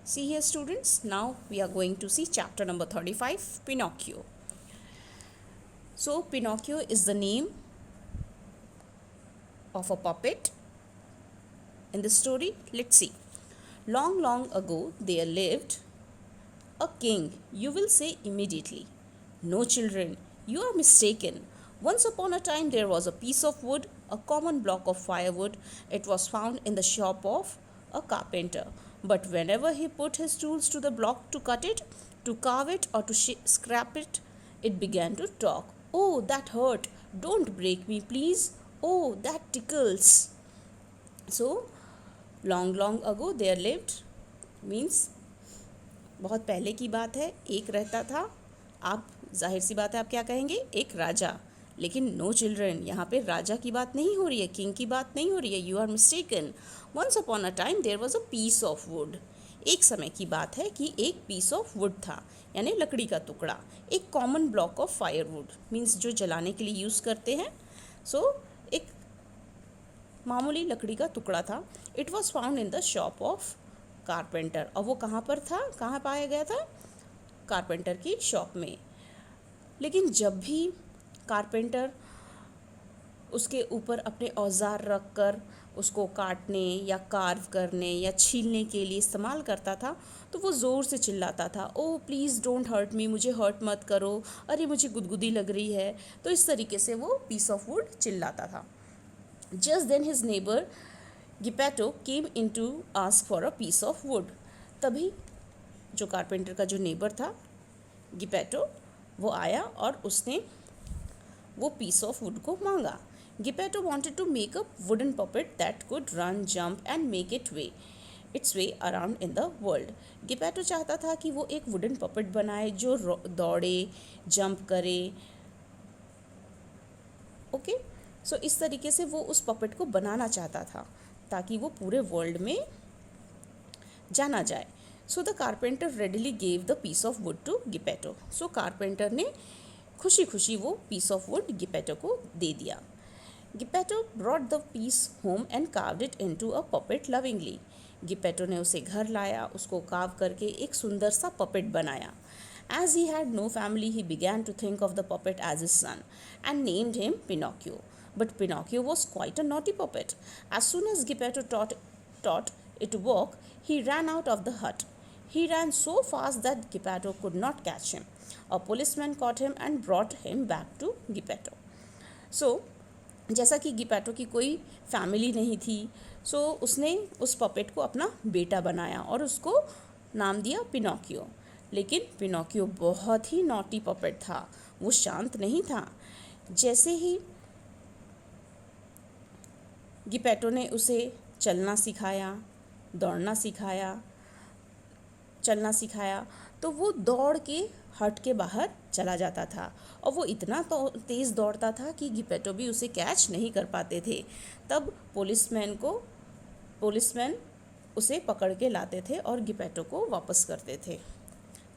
See here students, now we are going to see chapter number 35, Pinocchio. So Pinocchio is the name of a puppet in the story. Let's see. Long, long ago there lived a king. You will say immediately, no children, you are mistaken. Once upon a time there was a piece of wood, a common block of firewood. It was found in the shop of a carpenter. But whenever he put his tools to the block to cut it, to carve it, or to scrap it, it began to talk. Oh, that hurt. Don't break me, please. Oh, that tickles. So, long, long ago there lived means बहुत पहले की बात है. एक रहता था. आप जाहिर सी बात है आप क्या कहेंगे, एक राजा. लेकिन नो चिल्ड्रन, यहाँ पे राजा की बात नहीं हो रही है, किंग की बात नहीं हो रही है. You are mistaken. Once upon a time there was a piece of wood. एक समय की बात है कि एक पीस ऑफ वुड था, यानी लकड़ी का टुकड़ा. एक common block of firewood means जो जलाने के लिए यूज़ करते हैं. सो एक मामूली लकड़ी का टुकड़ा था. It was found in the shop of carpenter. और वो कहाँ पर था, कहाँ पाया गया था, कारपेंटर की शॉप में. लेकिन जब भी कारपेंटर उसके ऊपर औज़ार औजार रख कर उसको काटने या कार्व करने या छीलने के लिए इस्तेमाल करता था, तो वो ज़ोर से चिल्लाता था, ओह प्लीज़ डोंट हर्ट मी, मुझे हर्ट मत करो, अरे मुझे गुदगुदी लग रही है. तो इस तरीके से वो पीस ऑफ वुड चिल्लाता था. Just then his neighbour Geppetto came in to ask for a piece of wood. तभी जो कारपेंटर का जो नेबर था गिपेटो, वो आया और उसने वो पीस ऑफ वुड को मांगा. गिपेटो wanted to make a wooden puppet that could run, jump and make its way around in the world. गिपेटो चाहता था कि वो एक वुडन पपेट बनाए जो दौड़े, जंप करे. ओके, सो इस तरीके से वो उस पपेट को बनाना चाहता था ताकि वो पूरे वर्ल्ड में जाना जाए. So the carpenter readily gave the piece of wood to Geppetto. So carpenter ने खुशी खुशी वो पीस ऑफ वुड गिपेटो को दे दिया. Geppetto brought the piece home and carved it into a puppet lovingly. Geppetto ने उसे घर लाया, उसको कार्व करके एक सुंदर सा पपेट बनाया. As he had no family, he began to think of the puppet as his son and named him Pinocchio. But Pinocchio was quite a naughty puppet. As soon as Geppetto taught it to walk, he ran out of the hut. He ran so fast that Geppetto could not catch him. A policeman caught him and brought him back to Geppetto. So, जैसा कि गिपेटो की कोई family नहीं थी, सो उसने उस puppet को अपना बेटा बनाया और उसको नाम दिया पिनोकियो. लेकिन पिनोकियो बहुत ही नॉटी पपेट था, वो शांत नहीं था. जैसे ही गिपेटो ने उसे चलना सिखाया, दौड़ना सिखाया, चलना सिखाया, तो वो दौड़ के हट के बाहर चला जाता था. और वो इतना तो तेज़ दौड़ता था कि गिपेटो भी उसे कैच नहीं कर पाते थे. तब पुलिसमैन उसे पकड़ के लाते थे और गिपेटो को वापस करते थे.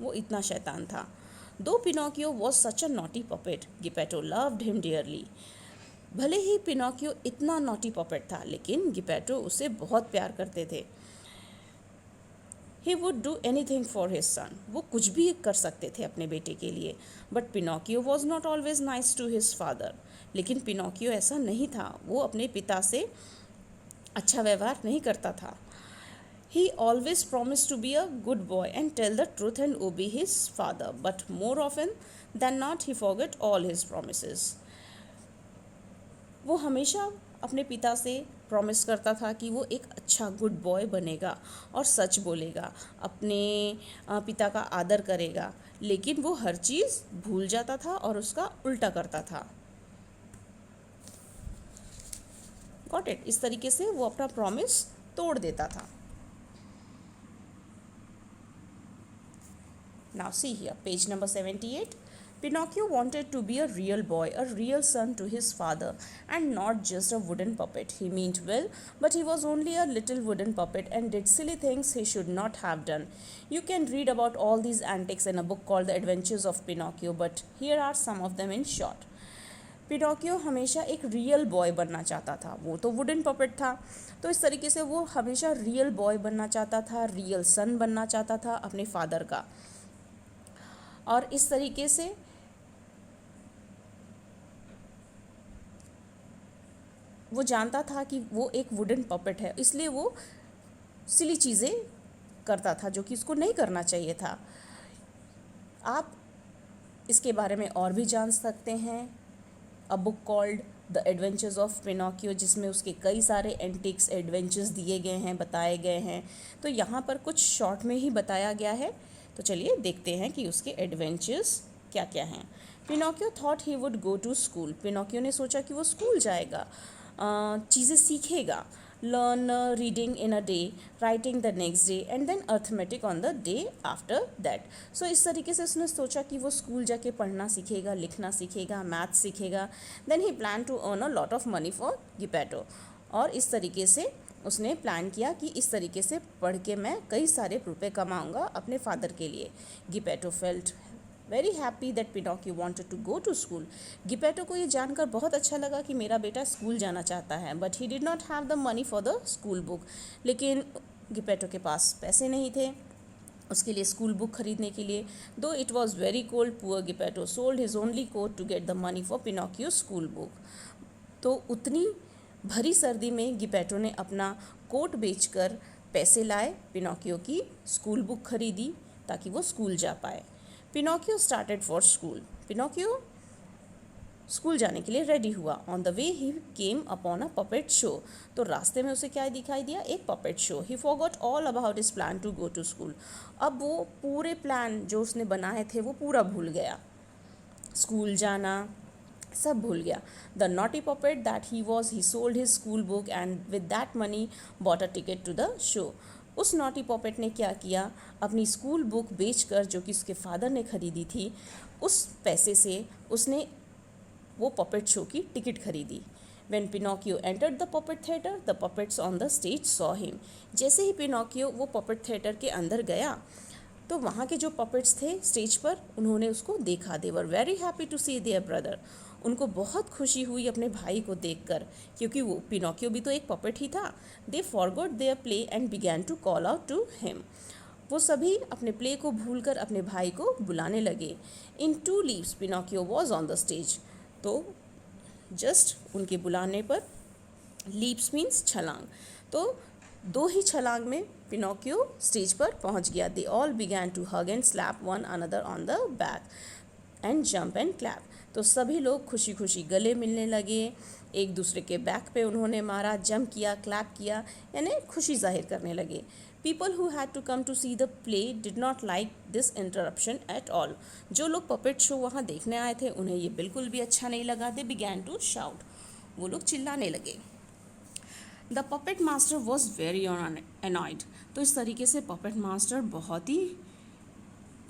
वो इतना शैतान था. Though Pinocchio was such a naughty puppet, Geppetto loved him dearly. भले ही पिनोकियो इतना नॉटी पपेट था, लेकिन गिपेटो उसे बहुत प्यार करते थे. He would do anything for his son. वो कुछ भी कर सकते थे अपने बेटे के लिए. But Pinocchio was not always nice to his father. लेकिन पिनोकियो ऐसा नहीं था, वो अपने पिता से अच्छा व्यवहार नहीं करता था. He always promised to be a good boy and tell the truth and obey his father. But more often than not, he forgot all his promises. वो हमेशा अपने पिता से प्रॉमिस करता था कि वो एक अच्छा गुड बॉय बनेगा और सच बोलेगा, अपने पिता का आदर करेगा. लेकिन वो हर चीज़ भूल जाता था और उसका उल्टा करता था. Got it? इस तरीके से वो अपना प्रॉमिस तोड़ देता था. Now see here, page number 78. Pinocchio wanted to be a real boy, a real son to his father, and not just a wooden puppet. He meant well, but he was only a little wooden puppet and did silly things he should not have done. You can read about all these antics in a book called The Adventures of Pinocchio, but here are some of them in short. Pinocchio हमेशा एक real boy बनना चाहता था, वो तो wooden puppet था, तो इस तरीके से वो हमेशा रियल बॉय बनना चाहता था, रियल सन बनना चाहता था अपने फादर का। और इस तरीके से वो जानता था कि वो एक वुडन पपेट है, इसलिए वो सिली चीज़ें करता था जो कि उसको नहीं करना चाहिए था। आप इसके बारे में और भी जान सकते हैं a book called the adventures of Pinocchio, जिसमें उसके कई सारे एंटिक्स एडवेंचर्स दिए गए हैं, बताए गए हैं। तो यहाँ पर कुछ शॉर्ट में ही बताया गया है, तो चलिए देखते हैं कि उसके एडवेंचर्स क्या क्या हैं। Pinocchio thought he would go to school. Pinocchio ने सोचा कि वो स्कूल जाएगा, चीज़ें सीखेगा। Learn reading in a day, writing the next day and then arithmetic on the day after that. So इस तरीके से उसने सोचा कि वो स्कूल जाके पढ़ना सीखेगा, लिखना सीखेगा, मैथ सीखेगा। Then he plan to earn a lot of money for Geppetto. और इस तरीके से उसने प्लान किया कि इस तरीके से पढ़ के मैं कई सारे रुपए कमाऊंगा अपने फादर के लिए। Geppetto felt very happy that Pinocchio wanted to go to school. Geppetto को ये जानकर बहुत अच्छा लगा कि मेरा बेटा स्कूल जाना चाहता है, but he did not have the money for the school book. लेकिन गिपेटो के पास पैसे नहीं थे उसके लिए स्कूल बुक खरीदने के लिए। Though it was very cold, poor Geppetto sold his only coat to get the money for Pinocchio school book. तो उतनी भरी सर्दी में गिपेटो ने अपना कोट बेचकर पैसे लाए, पिनोकियो की स्कूल बुक खरीदी ताकि वो स्कूल जा पाए। Pinocchio started for school. Pinocchio school जाने के लिए रेडी हुआ। On the way he came upon a puppet show. तो रास्ते में उसे क्या दिखाई दिया? एक puppet show. He forgot all about his plan to go to school. अब वो पूरे प्लान जो उसने बनाए थे वो पूरा भूल गया, स्कूल जाना सब भूल गया। The naughty puppet that he was, he sold his school book and with that money bought a ticket to the show. उस नॉटी पॉपेट ने क्या किया? अपनी स्कूल बुक बेचकर, जो कि उसके फादर ने खरीदी थी, उस पैसे से उसने वो पॉपेट शो की टिकट खरीदी। When Pinocchio entered the puppet theater, the puppets on the stage saw him. जैसे ही पिनोकियो वो पपेट थिएटर के अंदर गया तो वहाँ के जो पपेट्स थे स्टेज पर, उन्होंने उसको देखा। They were very happy to see their brother. उनको बहुत खुशी हुई अपने भाई को देखकर, क्योंकि वो पिनोकियो भी तो एक पपेट ही था। They forgot their play and began to call out to him. वो सभी अपने प्ले को भूलकर अपने भाई को बुलाने लगे। इन 2 leaps Pinocchio was on the stage. तो जस्ट उनके बुलाने पर, लीप्स मीन्स छलांग, तो 2 ही छलांग में पिनोकियो स्टेज पर पहुंच गया। They all began to hug and slap one another on the back and jump and clap. तो सभी लोग खुशी खुशी गले मिलने लगे, एक दूसरे के बैक पे उन्होंने मारा, जंप किया, क्लैप किया, यानी खुशी जाहिर करने लगे। People who had to come to see the play did not like this interruption at all. जो लोग पपेट शो वहाँ देखने आए थे उन्हें ये बिल्कुल भी अच्छा नहीं लगा। They began to shout. वो लोग चिल्लाने लगे। The puppet master was very annoyed. तो इस तरीके से पपेट मास्टर बहुत ही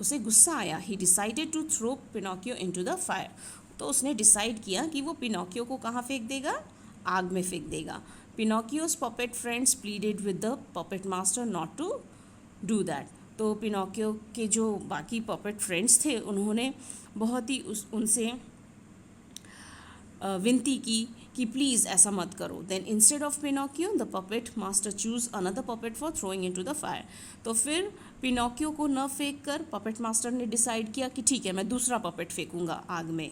उसे गुस्सा आया। He decided to throw Pinocchio into the fire. तो उसने डिसाइड किया कि वो पिनोकियो को कहाँ फेंक देगा? आग में फेंक देगा। Pinocchio's puppet friends pleaded with the puppet master not to do that. तो पिनोकियो के जो बाकी पपेट फ्रेंड्स थे उन्होंने बहुत ही उनसे विनती की कि प्लीज़ ऐसा मत करो। Then instead of Pinocchio the puppet master choose another puppet for throwing into the fire. तो फिर पिनोकियो को न फेंक कर पपेट मास्टर ने डिसाइड किया कि ठीक है, मैं दूसरा पपेट फेंकूंगा आग में।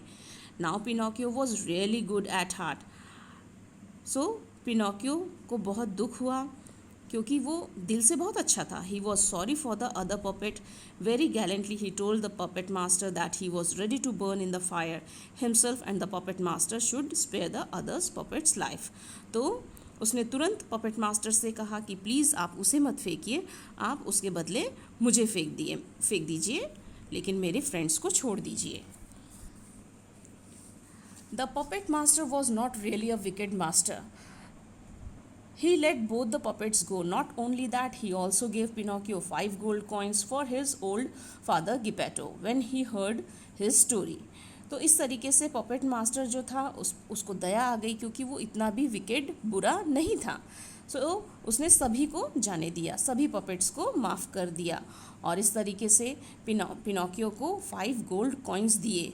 Now Pinocchio was really good at heart. So Pinocchio को बहुत दुख हुआ क्योंकि वो दिल से बहुत अच्छा था। He was sorry for the other puppet. Very gallantly he told the puppet master that he was ready to burn in the fire himself and the puppet master should spare the others puppets life. तो उसने तुरंत puppet master से कहा कि please आप उसे मत फेंकिए, आप उसके बदले मुझे फेंक दीजिए, लेकिन मेरे फ्रेंड्स को छोड़ दीजिए। The puppet master was not really a wicked master. He let both the puppets go. Not only that, he also gave Pinocchio 5 gold coins for his old father Geppetto when he heard his story. तो इस तरीके से puppet master जो था उसको दया आ गई, क्योंकि वो इतना भी विकेड बुरा नहीं था। सो उसने सभी को जाने दिया, सभी पपेट्स को माफ़ कर दिया और इस तरीके से पिनोकियो को 5 गोल्ड कॉइन्स दिए।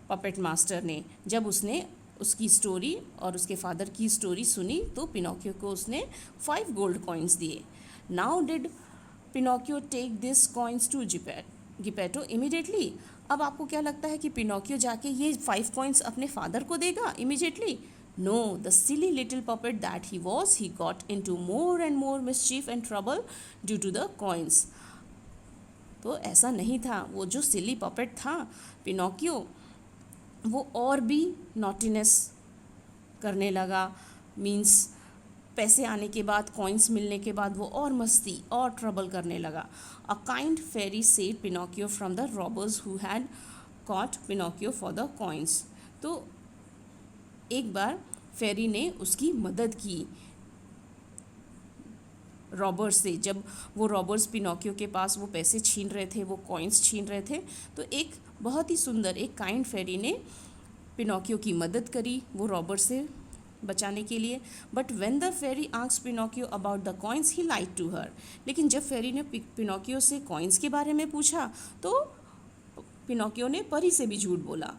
पपेट मास्टर ने जब उसने उसकी स्टोरी और उसके फादर की स्टोरी सुनी तो पिनोकियो को उसने 5 गोल्ड कॉइन्स दिए. Now did Pinocchio take this coins to Geppetto immediately. अब आपको क्या लगता है कि पिनोकियो जाके ये 5 कॉइन्स अपने फादर को देगा immediately? No, the silly little puppet that he was, he got into more and more mischief and trouble due to the coins. तो ऐसा नहीं था. वो जो सिली पपेट था पिनोकियो, वो और भी नॉटीनेस करने लगा. मीन्स पैसे आने के बाद, कॉइन्स मिलने के बाद वो और मस्ती और ट्रबल करने लगा. A kind fairy saved Pinocchio from the robbers who had caught Pinocchio for the coins. तो एक बार फेरी ने उसकी मदद की रॉबर्स से. जब वो रॉबर्स पिनोकियो के पास वो पैसे छीन रहे थे, वो कॉइन्स छीन रहे थे, तो एक बहुत ही सुंदर एक काइंड फेरी ने पिनोकियो की मदद करी वो रॉबर से बचाने के लिए. But when the fairy asked Pinocchio about the coins he lied to her. लेकिन जब फेरी ने पिनोकियो से कॉइन्स के बारे में पूछा तो पिनोकियो ने परी से भी झूठ बोला,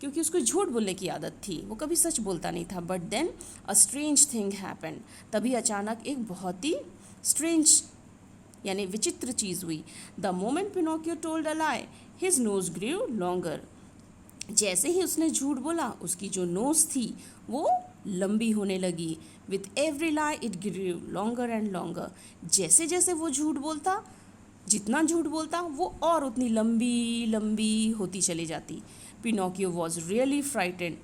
क्योंकि उसको झूठ बोलने की आदत थी. वो कभी सच बोलता नहीं था. But then a strange thing happened. तभी अचानक एक बहुत ही स्ट्रेंज यानी विचित्र चीज़ हुई. The moment Pinocchio told a lie his nose grew longer. जैसे ही उसने झूठ बोला उसकी जो नोज थी वो लंबी होने लगी. With every lie it grew longer and longer. जैसे जैसे वो झूठ बोलता, जितना झूठ बोलता वो और उतनी लंबी लंबी होती चली जाती. Pinocchio was really frightened.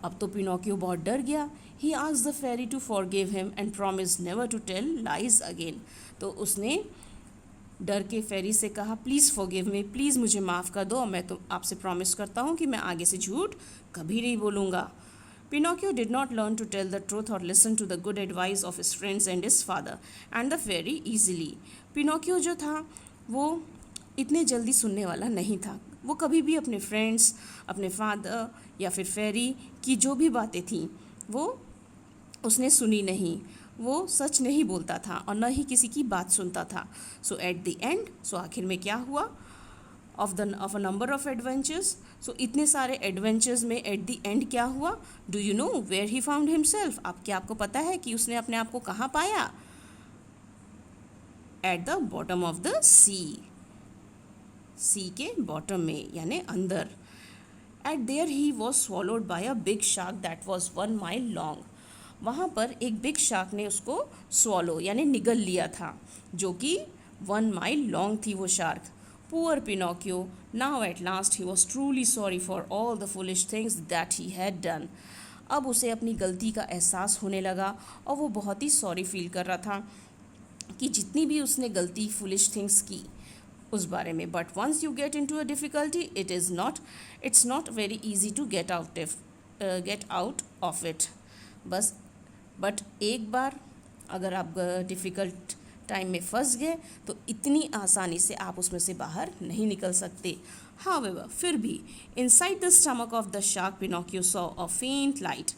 अब तो पिनोकियो बहुत डर गया. He asked the fairy to forgive him and promise never to tell lies again. तो उसने डर के फेरी से कहा, प्लीज़ फॉरगिव मी, प्लीज़ मुझे माफ़ कर दो, मैं तो आपसे प्रॉमिस करता हूँ कि मैं आगे से झूठ कभी नहीं बोलूँगा. Pinocchio did not learn to tell the truth or listen to the good advice of his friends and his father and the fairy easily. Pinocchio जो था वो इतने जल्दी सुनने वाला नहीं था. वो कभी भी अपने फ्रेंड्स, अपने फादर या फिर फेरी की जो भी बातें थीं वो उसने सुनी नहीं. वो सच नहीं बोलता था और न ही किसी की बात सुनता था. So at the end, so आखिर में क्या हुआ, of a number of adventures. So इतने सारे एडवेंचर्स में एट द एंड क्या हुआ? Do you know where he found himself? आपको पता है कि उसने अपने आप को कहाँ पाया? At the bottom of the sea के बॉटम में यानी अंदर. At there he was swallowed by a big shark that was 1 mile long. वहाँ पर एक बिग शार्क ने उसको स्वॉलो यानी निगल लिया था, जो कि 1 माइल लॉन्ग थी वो shark. Poor Pinocchio, now at last he was truly sorry for all the foolish things that he had done. अब उसे अपनी गलती का एहसास होने लगा और वो बहुत ही सॉरी फील कर रहा था कि जितनी भी उसने गलती, फुलिश थिंग्स की उस बारे में. But once you get into a difficulty it's not very easy to get out of it. But एक बार अगर आप डिफ़िकल्ट टाइम में फंस गए तो इतनी आसानी से आप उसमें से बाहर नहीं निकल सकते. हाउएवर, फिर भी inside the stomach of the shark Pinocchio saw a फेंट लाइट.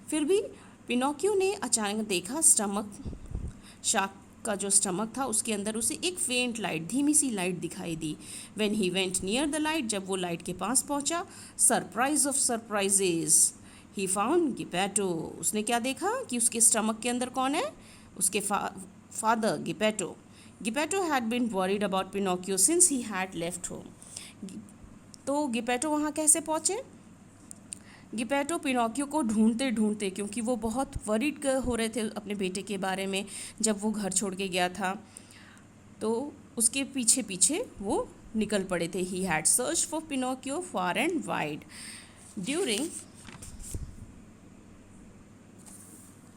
फिर भी पिनोकियो ने अचानक देखा शार्क का जो स्टमक था उसके अंदर उसे एक फेंट लाइट, धीमी सी लाइट दिखाई दी. When he went near the light, जब वो लाइट के पास पहुंचा, surprise of surprises, he found Geppetto. उसने क्या देखा कि उसके स्टमक के अंदर कौन है? उसके father Geppetto. Geppetto had been worried about Pinocchio since he had left home. तो गिपेटो वहाँ कैसे पहुँचे? गिपेटो पिनोकियो को ढूंढते ढूंढते, क्योंकि वो बहुत वरीड हो रहे थे अपने बेटे के बारे में जब वो घर छोड़ के गया था, तो उसके पीछे पीछे वो निकल पड़े थे. He had search for Pinocchio far and wide. During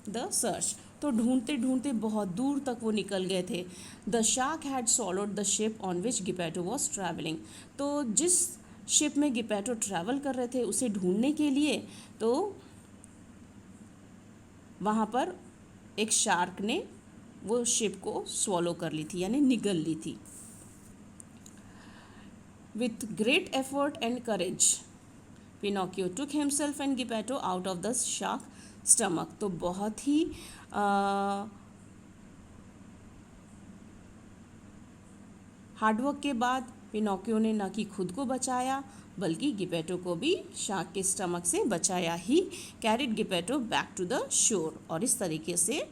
the search, तो ढूंढते ढूंढते बहुत दूर तक वो निकल गए थे. The shark had swallowed the ship on which Geppetto was travelling. तो जिस शिप में गिपेटो ट्रैवल कर रहे थे उसे ढूंढने के लिए, तो वहाँ पर एक शार्क ने वो शिप को स्वॉलो कर ली थी यानी निगल ली थी. With great effort and courage Pinocchio took himself and Geppetto out of the shark stomach. तो बहुत ही हार्डवर्क के बाद पिनोकियो ने न कि खुद को बचाया बल्कि गिपेटो को भी शार्क के स्टमक से बचाया he carried Geppetto back to the shore, और इस तरीके से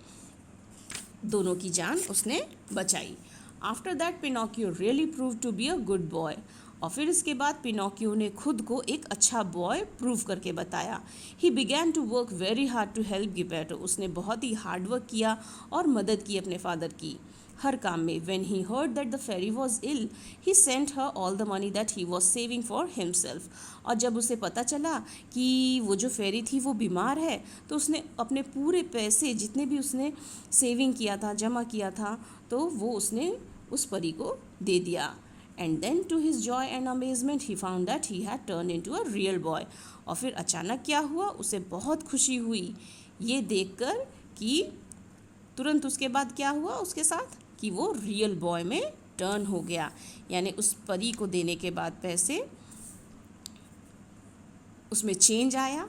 दोनों की जान उसने बचाई। After that Pinocchio really prove to be a good boy, और फिर इसके बाद पिनोकियो ने खुद को एक अच्छा बॉय प्रूव करके बताया। He began to work very hard to help Geppetto, उसने बहुत ही हार्ड वर्क किया और मदद की अपने फादर की हर काम में। When he heard that the fairy was ill he sent her all the money that he was saving for himself, और जब उसे पता चला कि वो जो फेरी थी वो बीमार है तो उसने अपने पूरे पैसे जितने भी उसने सेविंग किया था, जमा किया था, तो वो उसने उस परी को दे दिया। And then to his joy and amazement he found that he had turn into a real boy, और फिर अचानक क्या हुआ, उसे बहुत खुशी हुई ये देखकर कि तुरंत उसके बाद क्या हुआ उसके साथ कि वो रियल बॉय में टर्न हो गया। यानी उस परी को देने के बाद पैसे उसमें चेंज आया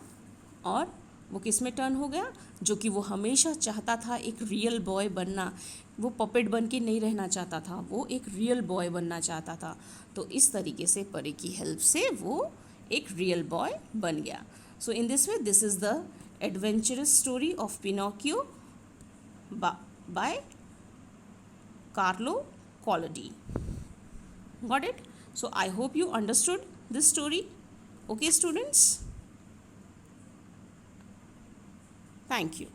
और वो किस में टर्न हो गया, जो कि वो हमेशा चाहता था एक रियल बॉय बनना। वो पपेट बन के नहीं रहना चाहता था, वो एक रियल बॉय बनना चाहता था। तो इस तरीके से परी की हेल्प से वो एक रियल बॉय बन गया। So in this way this is the adventurous story of Pinocchio by Carlo Collodi. Got it? So I hope you understood this story. Okay, students? Thank you.